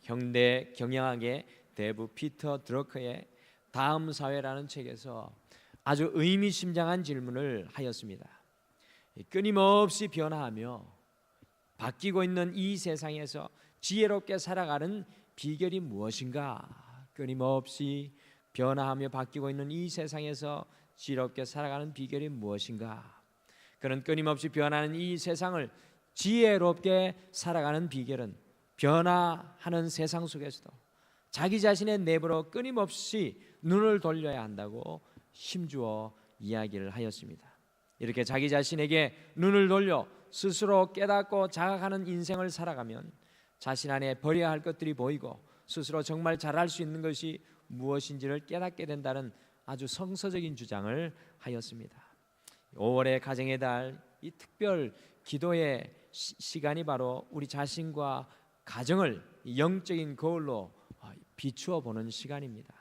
현대 경영학의 대부 피터 드러커의 다음 사회라는 책에서 아주 의미심장한 질문을 하였습니다. 끊임없이 변화하며 바뀌고 있는 이 세상에서 지혜롭게 살아가는 비결이 무엇인가? 끊임없이 변화하며 바뀌고 있는 이 세상에서 지혜롭게 살아가는 비결이 무엇인가? 그런 끊임없이 변하는 이 세상을 지혜롭게 살아가는 비결은 변화하는 세상 속에서도 자기 자신의 내부로 끊임없이 눈을 돌려야 한다고 힘주어 이야기를 하였습니다. 이렇게 자기 자신에게 눈을 돌려 스스로 깨닫고 자각하는 인생을 살아가면 자신 안에 버려야 할 것들이 보이고 스스로 정말 잘할 수 있는 것이 무엇인지를 깨닫게 된다는 아주 성서적인 주장을 하였습니다. 5월의 가정의 달, 이 특별 기도의 시간이 바로 우리 자신과 가정을 영적인 거울로 비추어 보는 시간입니다.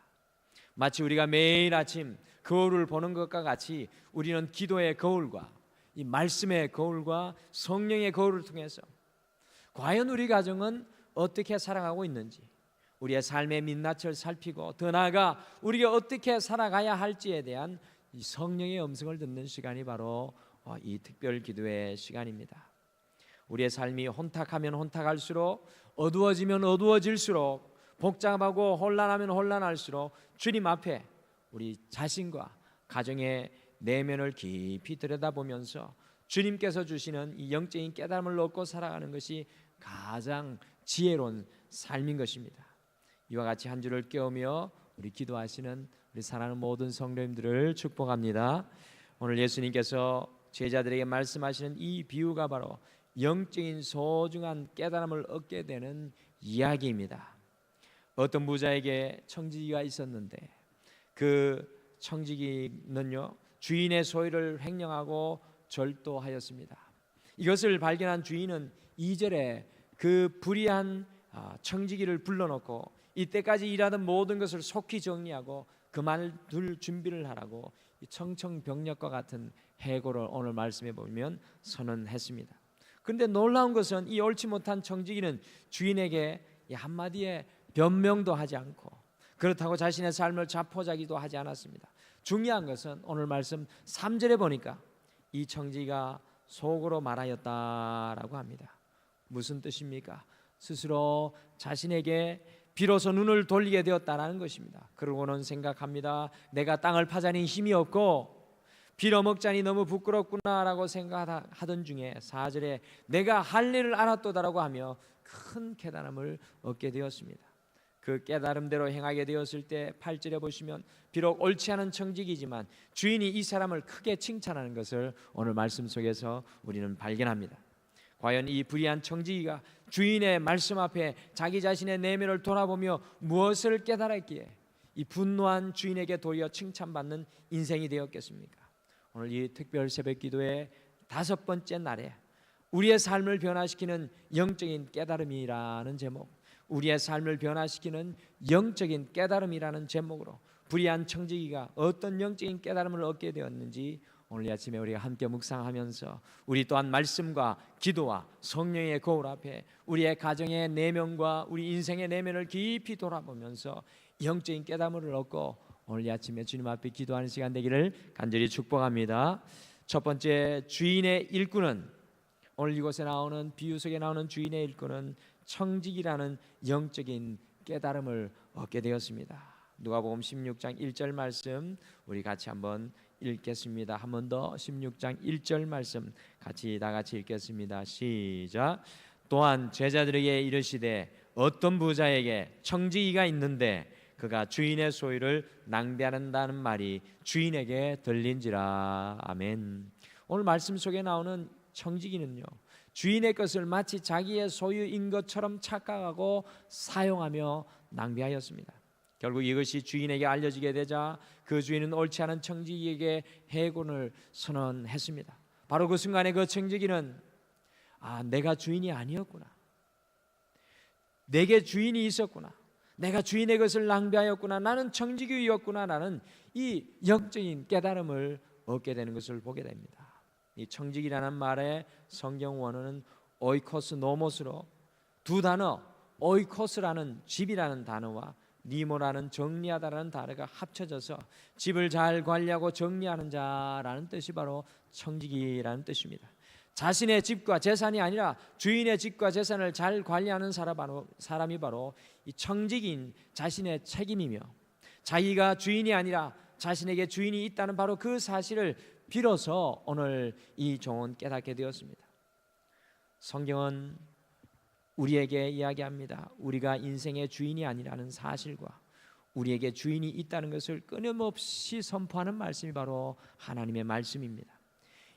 마치 우리가 매일 아침 거울을 보는 것과 같이 우리는 기도의 거울과 이 말씀의 거울과 성령의 거울을 통해서 과연 우리 가정은 어떻게 살아가고 있는지, 우리의 삶의 민낯을 살피고 더 나아가 우리가 어떻게 살아가야 할지에 대한 이 성령의 음성을 듣는 시간이 바로 이 특별 기도의 시간입니다. 우리의 삶이 혼탁하면 혼탁할수록, 어두워지면 어두워질수록, 복잡하고 혼란하면 혼란할수록 주님 앞에 우리 자신과 가정의 내면을 깊이 들여다보면서 주님께서 주시는 이 영적인 깨달음을 얻고 살아가는 것이 가장 지혜로운 삶인 것입니다. 이와 같이 한 주를 깨우며 우리 기도하시는 우리 사랑하는 모든 성도님들을 축복합니다. 오늘 예수님께서 제자들에게 말씀하시는 이 비유가 바로 영적인 소중한 깨달음을 얻게 되는 이야기입니다. 어떤 부자에게 청지기가 있었는데 그 청지기는요, 주인의 소유를 횡령하고 절도하였습니다. 이것을 발견한 주인은 2절에 그 불의한 청지기를 불러놓고 이때까지 일하던 모든 것을 속히 정리하고 그만둘 준비를 하라고 청천벽력과 같은 해고를 오늘 말씀해 보면 선언했습니다. 그런데 놀라운 것은 이 옳지 못한 청지기는 주인에게 한마디의 변명도 하지 않고 그렇다고 자신의 삶을 자포자기도 하지 않았습니다. 중요한 것은 오늘 말씀 3절에 보니까 이 청지기가 속으로 말하였다라고 합니다. 무슨 뜻입니까? 스스로 자신에게 비로소 눈을 돌리게 되었다는 것입니다. 그러고는 생각합니다. 내가 땅을 파자니 힘이 없고 빌어먹자니 너무 부끄럽구나라고 생각하던 중에 4절에 내가 할 일을 알았도다라고 하며 큰 깨달음을 얻게 되었습니다. 그 깨달음대로 행하게 되었을 때 8절에 보시면 비록 옳지 않은 청지기지만 주인이 이 사람을 크게 칭찬하는 것을 오늘 말씀 속에서 우리는 발견합니다. 과연 이 불의한 청지기가 주인의 말씀 앞에 자기 자신의 내면을 돌아보며 무엇을 깨달았기에 이 분노한 주인에게 도리어 칭찬받는 인생이 되었겠습니까? 오늘 이 특별 새벽 기도의 5번째 날에 우리의 삶을 변화시키는 영적인 깨달음이라는 제목, 우리의 삶을 변화시키는 영적인 깨달음이라는 제목으로 불의한 청지기가 어떤 영적인 깨달음을 얻게 되었는지 오늘 아침에 우리가 함께 묵상하면서 우리 또한 말씀과 기도와 성령의 거울 앞에 우리의 가정의 내면과 우리 인생의 내면을 깊이 돌아보면서 영적인 깨달음을 얻고 오늘 아침에 주님 앞에 기도하는 시간 되기를 간절히 축복합니다. 첫 번째, 주인의 일꾼은, 오늘 이곳에 나오는 비유 속에 나오는 주인의 일꾼은 청지기라는 영적인 깨달음을 얻게 되었습니다. 누가복음 16장 1절 말씀 우리 같이 한번 읽겠습니다. 한 번 더 16장 1절 말씀 같이 다 같이 읽겠습니다. 시작. 또한 제자들에게 이르시되 어떤 부자에게 청지기가 있는데 그가 주인의 소유를 낭비한다는 말이 주인에게 들린지라. 아멘. 오늘 말씀 속에 나오는 청지기는요, 주인의 것을 마치 자기의 소유인 것처럼 착각하고 사용하며 낭비하였습니다. 결국 이것이 주인에게 알려지게 되자 그 주인은 옳지 않은 청지기에게 해고를 선언했습니다. 바로 그 순간에 그 청지기는 내가 주인이 아니었구나, 내게 주인이 있었구나, 내가 주인의 것을 낭비하였구나, 나는 청지기였구나 라는 이 영적인 깨달음을 얻게 되는 것을 보게 됩니다. 이 청지기라는 말의 성경 원어는 오이코스 노모스로 두 단어 오이코스라는 집이라는 단어와 니모라는 정리하다라는 단어가 합쳐져서 집을 잘 관리하고 정리하는 자라는 뜻이 바로 청지기라는 뜻입니다. 자신의 집과 재산이 아니라 주인의 집과 재산을 잘 관리하는 사람이 바로 이 청지기인 자신의 책임이며, 자기가 주인이 아니라 자신에게 주인이 있다는 바로 그 사실을 빌어서 오늘 이 종은 깨닫게 되었습니다. 성경은 우리에게 이야기합니다. 우리가 인생의 주인이 아니라는 사실과 우리에게 주인이 있다는 것을 끊임없이 선포하는 말씀이 바로 하나님의 말씀입니다.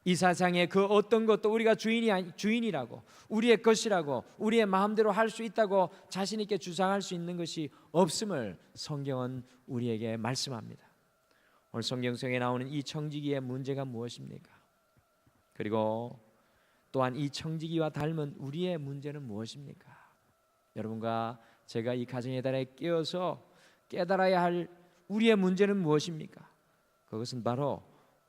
이 세상에 그 어떤 것도 우리가 주인이라고, 우리의 것이라고, 우리의 마음대로 할 수 있다고 자신 있게 주장할 수 있는 것이 없음을 성경은 우리에게 말씀합니다. 오늘 성경 속에 나오는 이 청지기의 문제가 무엇입니까? 그리고 또한 이 청지기와 닮은 우리의 문제는 무엇입니까? 여러분과 제가 이 가정의 달에 깨어서 깨달아야 할 우리의 문제는 무엇입니까? 그것은 바로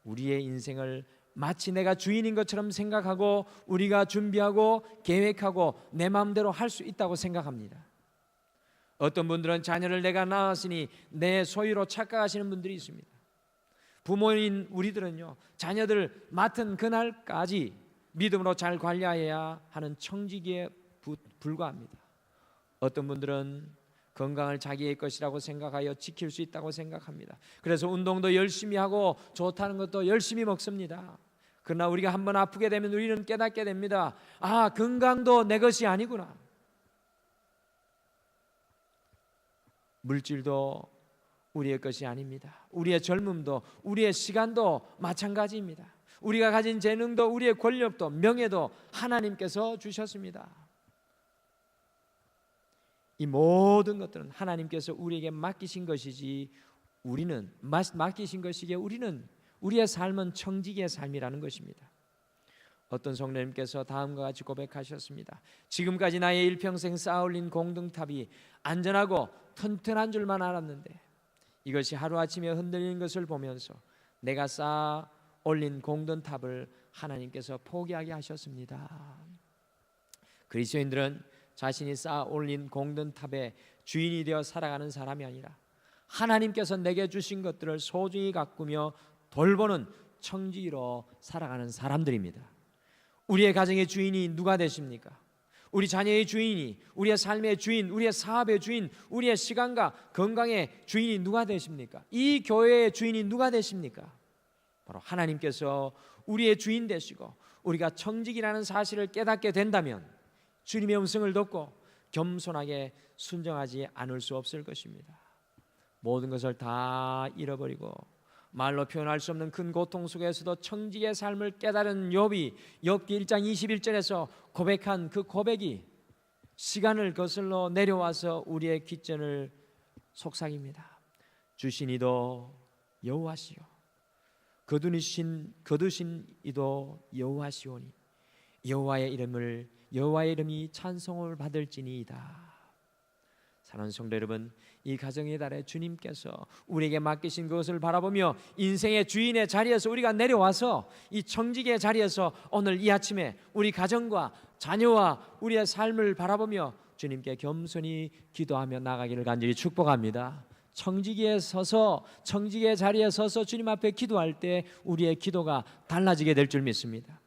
우리의 인생을 마치 내가 주인인 것처럼 생각하고 우리가 준비하고 계획하고 내 마음대로 할 수 있다고 생각합니다. 어떤 분들은 자녀를 내가 낳았으니 내 소유로 착각하시는 분들이 있습니다. 부모인 우리들은요, 자녀들 맡은 그날까지 믿음으로 잘 관리해야 하는 청지기에 불과합니다. 어떤 분들은 건강을 자기의 것이라고 생각하여 지킬 수 있다고 생각합니다. 그래서 운동도 열심히 하고 좋다는 것도 열심히 먹습니다. 그러나 우리가 한번 아프게 되면 우리는 깨닫게 됩니다. 아, 건강도 내 것이 아니구나. 물질도 우리의 것이 아닙니다. 우리의 젊음도, 우리의 시간도 마찬가지입니다. 우리가 가진 재능도, 우리의 권력도, 명예도 하나님께서 주셨습니다. 이 모든 것들은 하나님께서 우리에게 맡기신 것이지, 우리는 맡기신 것이기에 우리는 우리의 삶은 청지기의 삶이라는 것입니다. 어떤 성도님께서 다음과 같이 고백하셨습니다. 지금까지 나의 일평생 쌓아올린 공동탑이 안전하고 튼튼한 줄만 알았는데 이것이 하루아침에 흔들리는 것을 보면서 내가 쌓아 올린 공동탑을 하나님께서 포기하게 하셨습니다. 그리스도인들은 자신이 쌓아 올린 공동탑의 주인이 되어 살아가는 사람이 아니라 하나님께서 내게 주신 것들을 소중히 가꾸며 돌보는 청지기로 살아가는 사람들입니다. 우리의 가정의 주인이 누가 되십니까? 우리 자녀의 주인이, 우리의 삶의 주인, 우리의 사업의 주인, 우리의 시간과 건강의 주인이 누가 되십니까? 이 교회의 주인이 누가 되십니까? 바로 하나님께서 우리의 주인 되시고 우리가 청지기라는 사실을 깨닫게 된다면 주님의 음성을 듣고 겸손하게 순종하지 않을 수 없을 것입니다. 모든 것을 다 잃어버리고 말로 표현할 수 없는 큰 고통 속에서도 청지기의 삶을 깨달은 욥이 욥기 1장 21절에서 고백한 그 고백이 시간을 거슬러 내려와서 우리의 귓전을 속삭입니다. 주신 이도 여호와시요 거두신 이도 여호와시오니 여호와의 이름이 찬송을 받을지니이다. 사랑하는 성도 여러분, 이 가정의 달에 주님께서 우리에게 맡기신 것을 바라보며 인생의 주인의 자리에서 우리가 내려와서 이 청지기의 자리에서 오늘 이 아침에 우리 가정과 자녀와 우리의 삶을 바라보며 주님께 겸손히 기도하며 나가기를 간절히 축복합니다. 청지기의 자리에 서서 주님 앞에 기도할 때 우리의 기도가 달라지게 될 줄 믿습니다.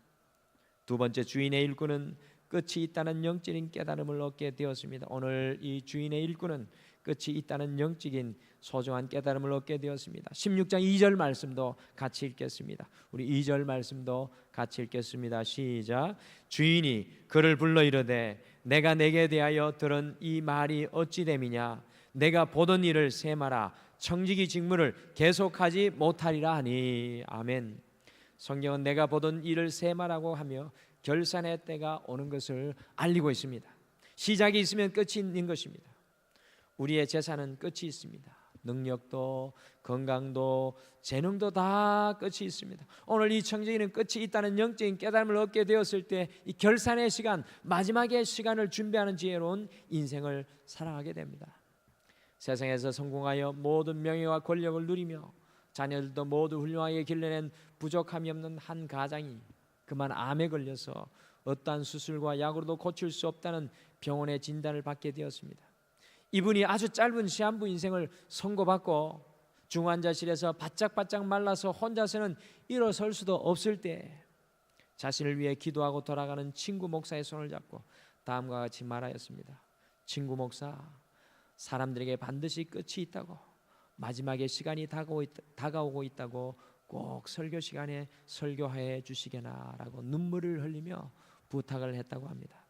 두 번째, 주인의 일꾼은 끝이 있다는 영적인 깨달음을 얻게 되었습니다. 오늘 이 주인의 일꾼은 끝이 있다는 영적인 소중한 깨달음을 얻게 되었습니다. 16장 2절 말씀도 같이 읽겠습니다. 우리 2절 말씀도 같이 읽겠습니다. 시작. 주인이 그를 불러 이르되 내가 내게 대하여 들은 이 말이 어찌 됨이냐? 내가 보던 일을 세마라. 청지기 직무를 계속하지 못하리라 하니. 아멘. 성경은 내가 보던 일을 세마라고 하며 결산의 때가 오는 것을 알리고 있습니다. 시작이 있으면 끝이 있는 것입니다. 우리의 재산은 끝이 있습니다. 능력도 건강도 재능도 다 끝이 있습니다. 오늘 이 청지기는 끝이 있다는 영적인 깨달음을 얻게 되었을 때 이 결산의 시간, 마지막의 시간을 준비하는 지혜로운 인생을 살아가게 됩니다. 세상에서 성공하여 모든 명예와 권력을 누리며 자녀들도 모두 훌륭하게 길러낸 부족함이 없는 한 가장이 그만 암에 걸려서 어떠한 수술과 약으로도 고칠 수 없다는 병원의 진단을 받게 되었습니다. 이분이 아주 짧은 시한부 인생을 선고받고 중환자실에서 바짝바짝 말라서 혼자서는 일어설 수도 없을 때 자신을 위해 기도하고 돌아가는 친구 목사의 손을 잡고 다음과 같이 말하였습니다. 친구 목사, 사람들에게 반드시 끝이 있다고, 마지막의 시간이 다가오고 있다고 꼭 설교 시간에 설교해 주시게나라고 눈물을 흘리며 부탁을 했다고 합니다.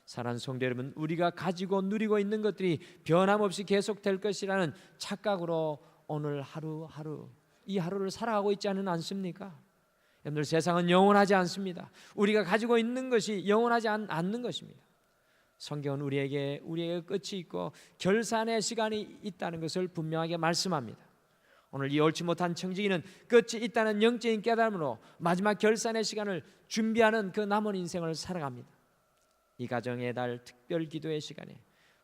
사랑하는 성도 여러분, 우리가 가지고 누리고 있는 것들이 변함없이 계속될 것이라는 착각으로 오늘 하루하루 이 하루를 살아가고 있지 않습니까? 여러분들, 세상은 영원하지 않습니다. 우리가 가지고 있는 것이 영원하지 않는 것입니다. 성경은 우리에게 끝이 있고 결산의 시간이 있다는 것을 분명하게 말씀합니다. 오늘 이 옳지 못한 청지기는 끝이 있다는 영적인 깨달음으로 마지막 결산의 시간을 준비하는 그 남은 인생을 살아갑니다. 이 가정의 달 특별 기도의 시간에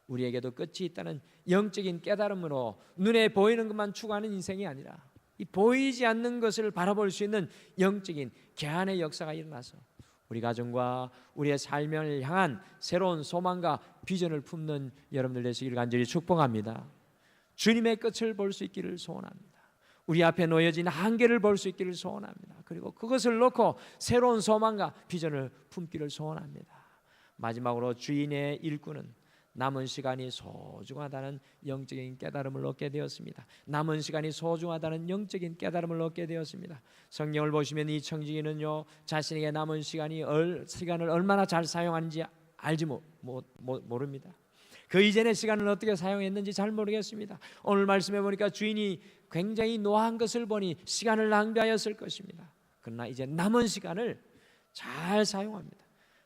우리에게도 끝이 있다는 영적인 깨달음으로 눈에 보이는 것만 추구하는 인생이 아니라 이 보이지 않는 것을 바라볼 수 있는 영적인 개안의 역사가 일어나서 우리 가정과 우리의 삶을 향한 새로운 소망과 비전을 품는 여러분들 되시기를 간절히 축복합니다. 주님의 끝을 볼 수 있기를 소원합니다. 우리 앞에 놓여진 한계를 볼 수 있기를 소원합니다. 그리고 그것을 놓고 새로운 소망과 비전을 품기를 소원합니다. 마지막으로 주인의 일꾼은 남은 시간이 소중하다는 영적인 깨달음을 얻게 되었습니다. 남은 시간이 소중하다는 영적인 깨달음을 얻게 되었습니다. 성경을 보시면 이 청지기는요, 자신에게 남은 시간을 얼마나 잘 사용하는지 알지 모릅니다. 그 이전의 시간을 어떻게 사용했는지 잘 모르겠습니다. 오늘 말씀해 보니까 주인이 굉장히 노한 것을 보니 시간을 낭비하였을 것입니다. 그러나 이제 남은 시간을 잘 사용합니다.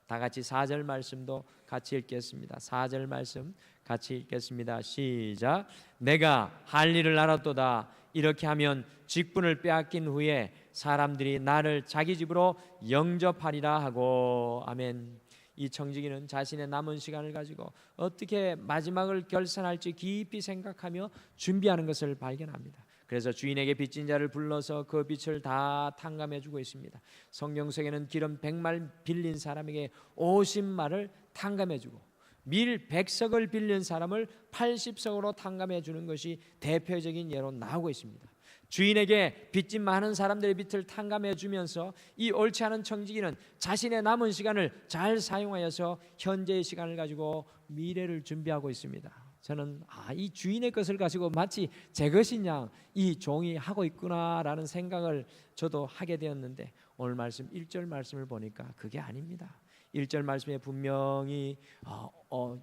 다 같이 4절 말씀도 같이 읽겠습니다. 4절 말씀 같이 읽겠습니다. 시작. 내가 할 일을 알았도다. 이렇게 하면 직분을 빼앗긴 후에 사람들이 나를 자기 집으로 영접하리라 하고. 아멘. 이 청지기는 자신의 남은 시간을 가지고 어떻게 마지막을 결산할지 깊이 생각하며 준비하는 것을 발견합니다. 그래서 주인에게 빚진 자를 불러서 그 빚을 다 탕감해 주고 있습니다. 성경 속에는 기름 100말 빌린 사람에게 50말을 탕감해 주고 밀 100석을 빌린 사람을 80석으로 탕감해 주는 것이 대표적인 예로 나오고 있습니다. 주인에게 빚진 많은 사람들의 빚을 탕감해 주면서 이 옳지 않은 청지기는 자신의 남은 시간을 잘 사용하여서 현재의 시간을 가지고 미래를 준비하고 있습니다. 저는 이 주인의 것을 가지고 마치 제 것이냐 이 종이 하고 있구나라는 생각을 저도 하게 되었는데 오늘 말씀 1절 말씀을 보니까 그게 아닙니다. 1절 말씀에 분명히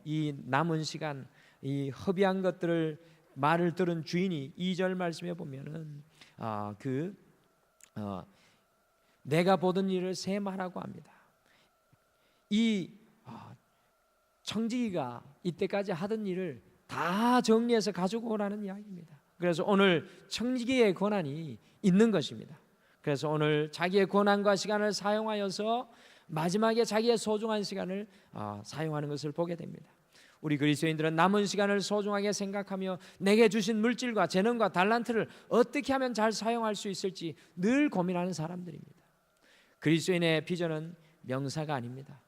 이 남은 시간, 이 허비한 것들을 말을 들은 주인이 2절 말씀에 보면은 내가 보던 일을 셈하라고 합니다. 이 청지기가 이때까지 하던 일을 다 정리해서 가지고 오라는 이야기입니다. 그래서 오늘 청지기의 권한이 있는 것입니다. 그래서 오늘 자기의 권한과 시간을 사용하여서 마지막에 자기의 소중한 시간을 사용하는 것을 보게 됩니다. 우리 그리스도인들은 남은 시간을 소중하게 생각하며 내게 주신 물질과 재능과 달란트를 어떻게 하면 잘 사용할 수 있을지 늘 고민하는 사람들입니다. 그리스도인의 비전은 명사가 아닙니다.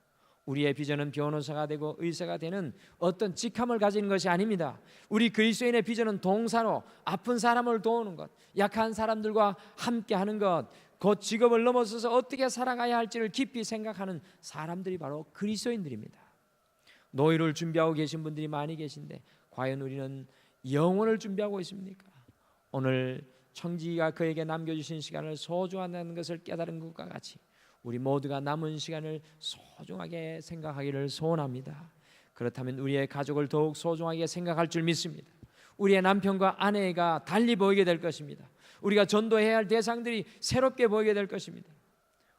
우리의 비전은 변호사가 되고 의사가 되는 어떤 직함을 가지는 것이 아닙니다. 우리 그리스도인의 비전은 동사로 아픈 사람을 도우는 것, 약한 사람들과 함께하는 것, 곧 직업을 넘어서서 어떻게 살아가야 할지를 깊이 생각하는 사람들이 바로 그리스도인들입니다. 노예를 준비하고 계신 분들이 많이 계신데 과연 우리는 영혼을 준비하고 있습니까? 오늘 청지기가 그에게 남겨주신 시간을 소중하다는 것을 깨달은 것과 같이 우리 모두가 남은 시간을 소중하게 생각하기를 소원합니다. 그렇다면 우리의 가족을 더욱 소중하게 생각할 줄 믿습니다. 우리의 남편과 아내가 달리 보이게 될 것입니다. 우리가 전도해야 할 대상들이 새롭게 보이게 될 것입니다.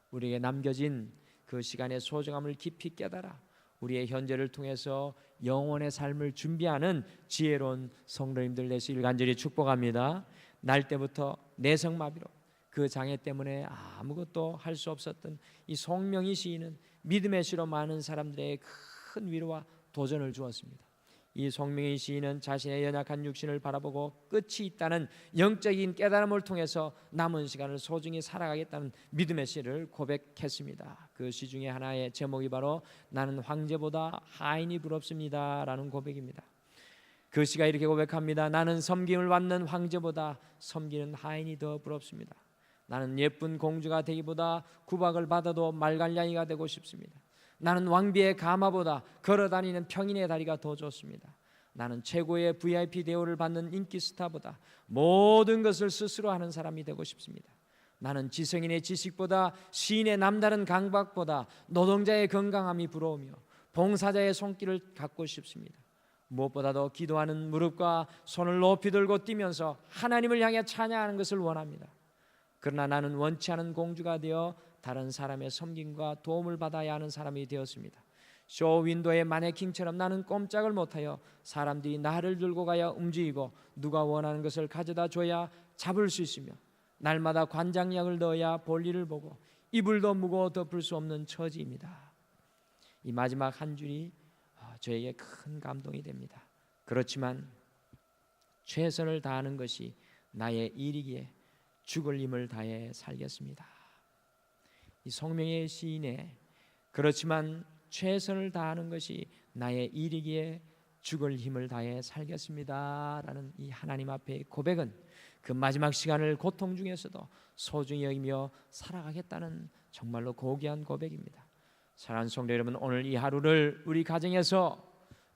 우리에게 남겨진 그 시간의 소중함을 깊이 깨달아 우리의 현재를 통해서 영혼의 삶을 준비하는 지혜로운 성도님들 되시길 간절히 축복합니다. 날 때부터 내성마비로 그 장애 때문에 아무것도 할 수 없었던 이 송명희 시인은 믿음의 시로 많은 사람들의 큰 위로와 도전을 주었습니다. 이 송명의 시인은 자신의 연약한 육신을 바라보고 끝이 있다는 영적인 깨달음을 통해서 남은 시간을 소중히 살아가겠다는 믿음의 시를 고백했습니다. 그 시 중에 하나의 제목이 바로 나는 황제보다 하인이 부럽습니다 라는 고백입니다. 그 시가 이렇게 고백합니다. 나는 섬김을 받는 황제보다 섬기는 하인이 더 부럽습니다. 나는 예쁜 공주가 되기보다 구박을 받아도 말갈량이가 되고 싶습니다. 나는 왕비의 가마보다 걸어다니는 평인의 다리가 더 좋습니다. 나는 최고의 VIP 대우를 받는 인기 스타보다 모든 것을 스스로 하는 사람이 되고 싶습니다. 나는 지성인의 지식보다 시인의 남다른 강박보다 노동자의 건강함이 부러우며 봉사자의 손길을 갖고 싶습니다. 무엇보다도 기도하는 무릎과 손을 높이 들고 뛰면서 하나님을 향해 찬양하는 것을 원합니다. 그러나 나는 원치 않은 공주가 되어 다른 사람의 섬김과 도움을 받아야 하는 사람이 되었습니다. 쇼윈도의 마네킹처럼 나는 꼼짝을 못하여 사람들이 나를 들고 가야 움직이고 누가 원하는 것을 가져다 줘야 잡을 수 있으며 날마다 관장약을 넣어야 볼일을 보고 이불도 무거워 덮을 수 없는 처지입니다. 이 마지막 한 줄이 저에게 큰 감동이 됩니다. 그렇지만 최선을 다하는 것이 나의 일이기에 죽을 힘을 다해 살겠습니다. 이 송명의 시인의 그렇지만 최선을 다하는 것이 나의 일이기에 죽을 힘을 다해 살겠습니다 라는 이 하나님 앞의 고백은 그 마지막 시간을 고통 중에서도 소중히 여기며 살아가겠다는 정말로 고귀한 고백입니다. 사랑하는 성도 여러분, 오늘 이 하루를 우리 가정에서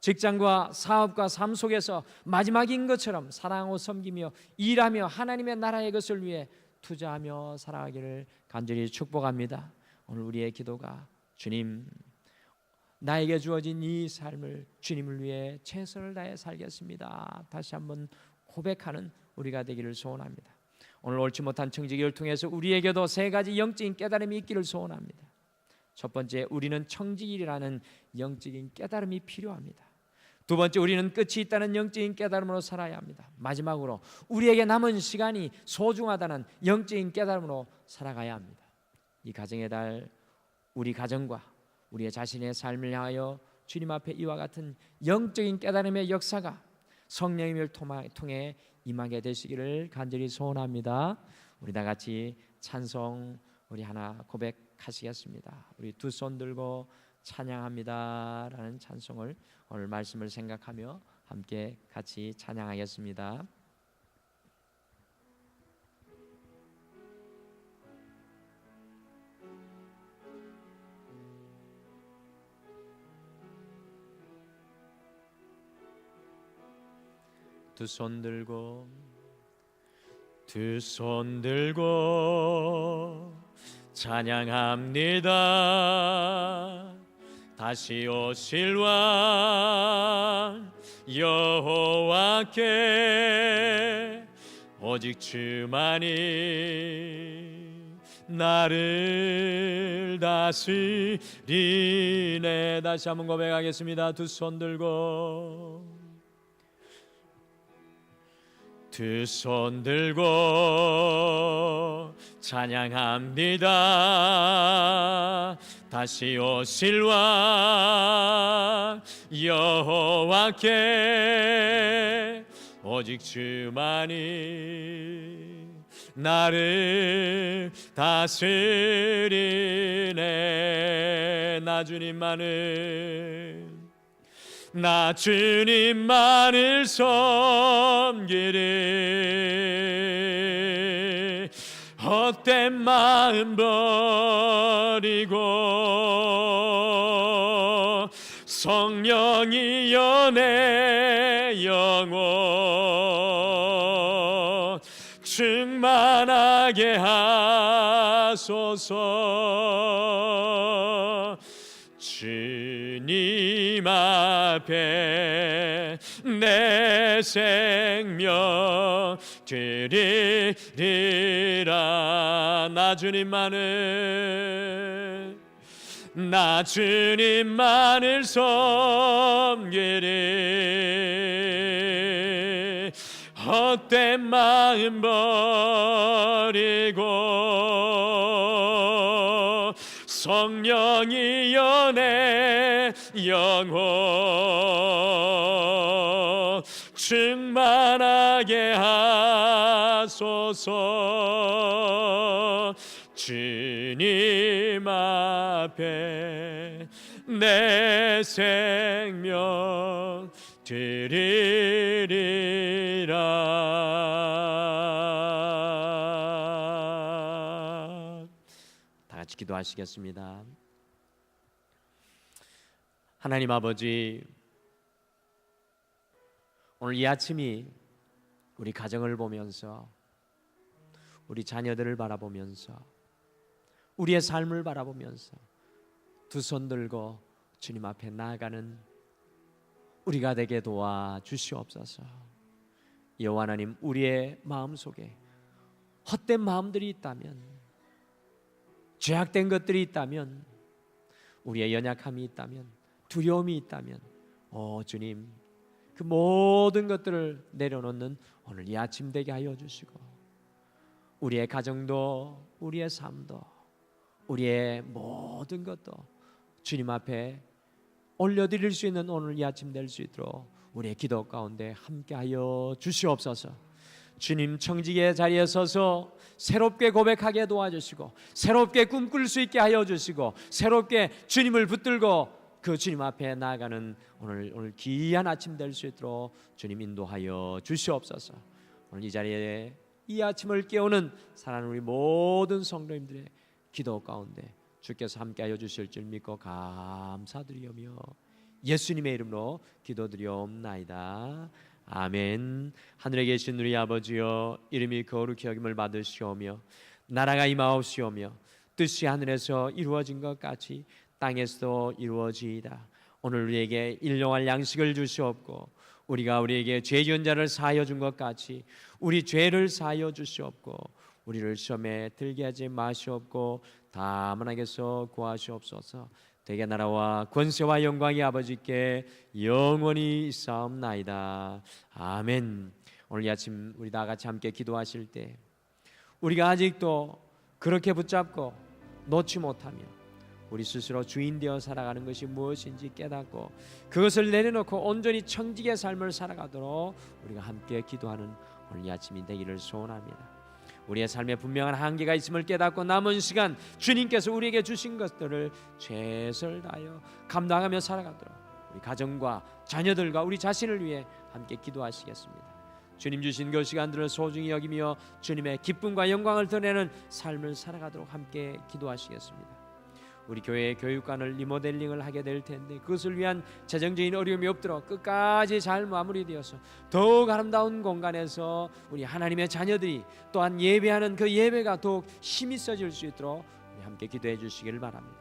직장과 사업과 삶 속에서 마지막인 것처럼 사랑하고 섬기며 일하며 하나님의 나라의 것을 위해 투자하며 살아가기를 간절히 축복합니다. 오늘 우리의 기도가 주님, 나에게 주어진 이 삶을 주님을 위해 최선을 다해 살겠습니다 다시 한번 고백하는 우리가 되기를 소원합니다. 오늘 옳지 못한 청지기를 통해서 우리에게도 세 가지 영적인 깨달음이 있기를 소원합니다. 첫 번째, 우리는 청지기라는 영적인 깨달음이 필요합니다. 두 번째, 우리는 끝이 있다는 영적인 깨달음으로 살아야 합니다. 마지막으로 우리에게 남은 시간이 소중하다는 영적인 깨달음으로 살아가야 합니다. 이 가정의 달, 우리 가정과 우리의 자신의 삶을 향하여 주님 앞에 이와 같은 영적인 깨달음의 역사가 성령님을 통해 임하게 되시기를 간절히 소원합니다. 우리 다 같이 찬송 우리 하나 고백하시겠습니다. 우리 두 손 들고 찬양합니다 라는 찬송을 오늘 말씀을 생각하며 함께 같이 찬양하겠습니다. 두 손 들고 찬양합니다. 다시 오실 왕 여호와께 오직 주만이 나를 다스리네. 다시 한번 고백하겠습니다. 두 손 들고 찬양합니다. 다시 오실 왕 여호와께 오직 주만이 나를 다스리네. 나 주님만을 섬기리. 헛된 마음 버리고 성령이여 내 영혼 충만하게 하소서. 주님 앞에 내 생명 드리리라. 나 주님만을 섬기리. 헛된 마음 버리고 성령이여 내 영혼 충만하게 하소서. 주님 앞에 내 생명 드리리라. 다 같이 기도하시겠습니다. 하나님 아버지, 오늘 이 아침이 우리 가정을 보면서, 우리 자녀들을 바라보면서, 우리의 삶을 바라보면서 두 손 들고 주님 앞에 나아가는 우리가 되게 도와주시옵소서. 여호와 하나님, 우리의 마음속에 헛된 마음들이 있다면, 죄악된 것들이 있다면, 우리의 연약함이 있다면, 두려움이 있다면, 주님, 그 모든 것들을 내려놓는 오늘 이 아침 되게 하여 주시고, 우리의 가정도, 우리의 삶도, 우리의 모든 것도 주님 앞에 올려드릴 수 있는 오늘 이 아침 될 수 있도록 우리의 기도 가운데 함께하여 주시옵소서. 주님 청지기의 자리에 서서 새롭게 고백하게 도와주시고, 새롭게 꿈꿀 수 있게 하여 주시고, 새롭게 주님을 붙들고 그 주님 앞에 나아가는 오늘 귀한 아침 될 수 있도록 주님 인도하여 주시옵소서. 오늘 이 자리에 이 아침을 깨우는 사랑하는 우리 모든 성도님들의 기도 가운데 주께서 함께하여 주실 줄 믿고 감사드리오며 예수님의 이름으로 기도드리옵나이다. 아멘. 하늘에 계신 우리 아버지여, 이름이 거룩히 여김을 받으시오며 나라가 임하옵시오며 뜻이 하늘에서 이루어진 것 같이 땅에서도 이루어지이다. 오늘 우리에게 일용할 양식을 주시옵고, 우리가 우리에게 죄 지은 자를 사하여 준 것 같이 우리 죄를 사하여 주시옵고, 우리를 시험에 들게 하지 마시옵고 다만 악에서 구하시옵소서. 대개 나라와 권세와 영광이 아버지께 영원히 있사옵나이다. 아멘. 오늘 이 아침 우리 다 같이 함께 기도하실 때, 우리가 아직도 그렇게 붙잡고 놓지 못하며 우리 스스로 주인 되어 살아가는 것이 무엇인지 깨닫고 그것을 내려놓고 온전히 청지기의 삶을 살아가도록 우리가 함께 기도하는 오늘 이 아침이 되기를 소원합니다. 우리의 삶에 분명한 한계가 있음을 깨닫고 남은 시간 주님께서 우리에게 주신 것들을 최선을 다하여 감당하며 살아가도록 우리 가정과 자녀들과 우리 자신을 위해 함께 기도하시겠습니다. 주님 주신 그 시간들을 소중히 여기며 주님의 기쁨과 영광을 드러내는 삶을 살아가도록 함께 기도하시겠습니다. 우리 교회의 교육관을 리모델링을 하게 될 텐데 그것을 위한 재정적인 어려움이 없도록 끝까지 잘 마무리되어서 더욱 아름다운 공간에서 우리 하나님의 자녀들이 또한 예배하는 그 예배가 더욱 힘이 있어질 수 있도록 우리 함께 기도해 주시기를 바랍니다.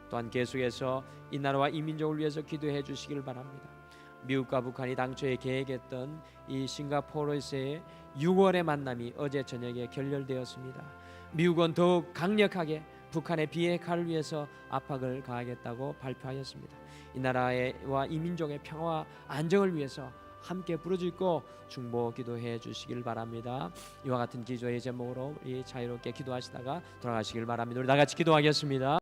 또한 계속해서 이 나라와 이 민족을 위해서 기도해 주시기를 바랍니다. 미국과 북한이 당초에 계획했던 이 싱가포르에서의 6월의 만남이 어제 저녁에 결렬되었습니다. 미국은 더욱 강력하게 북한의 비핵화를 위해서 압박을 가하겠다고 발표하였습니다. 이 나라와 이 민족의 평화와 안정을 위해서 함께 부르짖고 중보 기도해 주시길 바랍니다. 이와 같은 기도의 제목으로 자유롭게 기도하시다가 돌아가시길 바랍니다. 우리 다 같이 기도하겠습니다.